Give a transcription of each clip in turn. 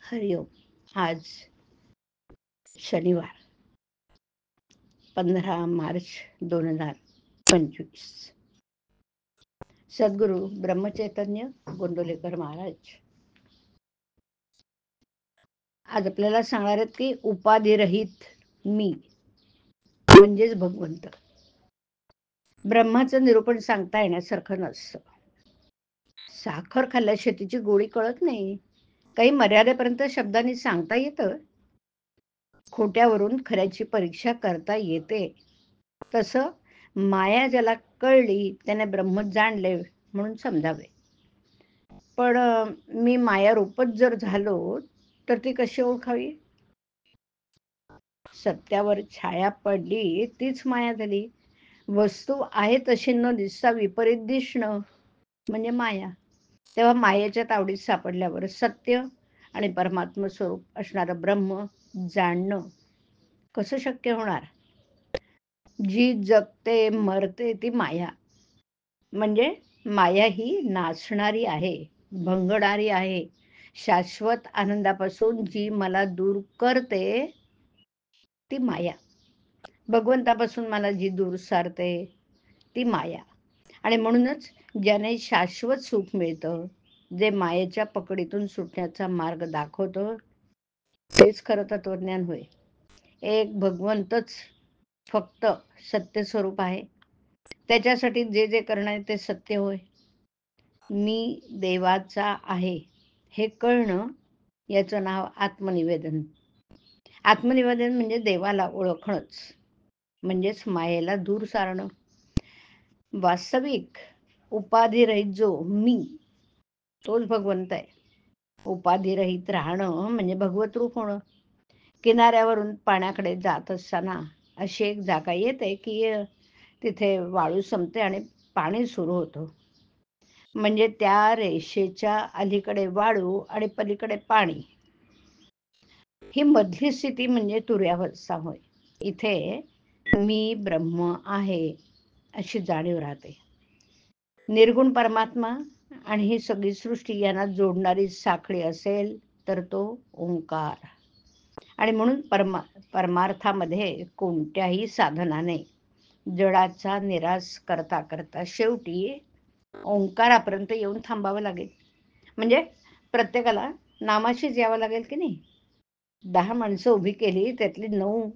हरिओम. आज शनिवार 15 मार्च 2025. सद्गुरू ब्रह्मचैतन्य गोंडोलेकर महाराज आज आपल्याला सांगणार आहेत की उपाधिरहित मी म्हणजेच भगवंत. ब्रह्माचं निरूपण सांगता येण्यासारखं नसतं. साखर खाल्ल्या शेतीची गोडी कळत नाही. काही मर्यादेपर्यंत शब्दांनी सांगता येतं. खोट्यावरून खऱ्याची परीक्षा करता येते. तसं माया ज्याला कळली त्याने ब्रह्म जाणले म्हणून समजावे. पण मी मायारूपच जर झालो तर ती कशी ओळखावी? सत्यावर छाया पडली तीच माया झाली. वस्तू आहे तशी न दिसता विपरीत दिसणं म्हणजे माया. तेव्हा मायेच्या तावडीत सापडल्यावर सत्य आणि परमात्म स्वरूप असणारं ब्रह्म जाणणं कसं शक्य होणार? जी जगते मरते ती माया. म्हणजे माया ही नाचणारी आहे, भंगणारी आहे. शाश्वत आनंदापासून जी मला दूर करते ती माया. भगवंतापासून मला जी दूर सारते ती माया. आणि म्हणूनच ज्याने शाश्वत सुख मिळतं, जे मायेच्या पकडीतून सुटण्याचा मार्ग दाखवतं, तेच खरं तत्वज्ञान होय. एक भगवंतच फक्त सत्य स्वरूप आहे. त्याच्यासाठी जे जे करणं आहे ते सत्य होय. मी देवाचा आहे हे कळणं याचं नाव आत्मनिवेदन. आत्मनिवेदन म्हणजे देवाला ओळखणंच, म्हणजेच मायेला दूर सारणं. वास्तविक उपाधिरहित जो मी तोच भगवंत आहे. उपाधिरहित राहणं म्हणजे भगवत रूप होणं. किनाऱ्यावरून पाण्याकडे जात असताना अशी एक जागा येते की तिथे वाळू संपते आणि पाणी सुरू होतं. म्हणजे त्या रेषेच्या अलीकडे वाळू आणि पलीकडे पाणी, ही मधली स्थिती म्हणजे तुर्यावस्था होय. इथे मी ब्रह्म आहे अशी जाणीव राहते. निर्गुण परमात्मा आणि ही सगळी सृष्टी यांना जोडणारी साखळी असेल तर तो ओंकार. आणि म्हणून परमार्थामध्ये कोणत्याही साधनाने जडाचा निराश करता करता शेवटी ओंकारापर्यंत येऊन थांबावं लागेल. म्हणजे प्रत्येकाला नामाशीच यावं लागेल की नाही. 10 माणसं उभी केली त्यातली 9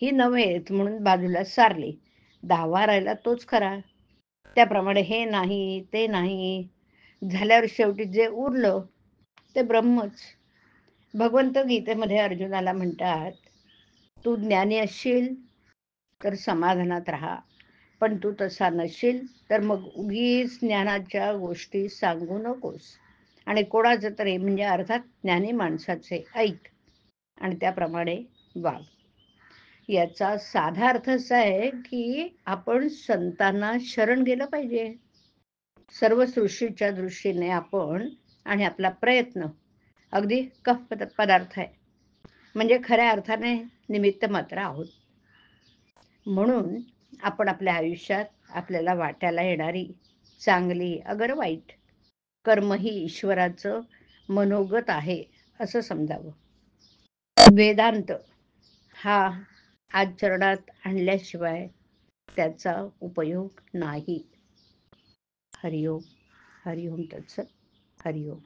ही नव्हेत म्हणून बाजूला सारली. 10वा राहिला तोच खरा. त्याप्रमाणे हे नाही ते नाही झाल्यावर शेवटी जे उरलं ते ब्रह्मच. भगवंत गीतेमध्ये अर्जुनाला म्हणतात, तू ज्ञानी असशील तर समाधानात राहा, पण तू तसा नसशील तर मग उगीच ज्ञानाच्या गोष्टी सांगू नकोस. आणि कोणाचं तरी म्हणजे अर्थात ज्ञानी माणसाचे ऐक आणि त्याप्रमाणे वाग. याचा साधा अर्थ असा आहे की आपण संतांना शरण गेलं पाहिजे. सर्व सृष्टीच्या दृष्टीने आपण आणि आपला प्रयत्न अगदी कफ पदार्थ आहे. म्हणजे खऱ्या अर्थाने निमित्त मात्र आहोत. म्हणून आपण आपल्या आयुष्यात आपल्याला वाट्याला येणारी चांगली अगर वाईट कर्म ही ईश्वराचं मनोगत आहे असं समजावं. वेदांत हा आचरणात आणल्याशिवाय त्याचा उपयोग नाही. हरिओम. हरिओम तत्सत. हरिओम.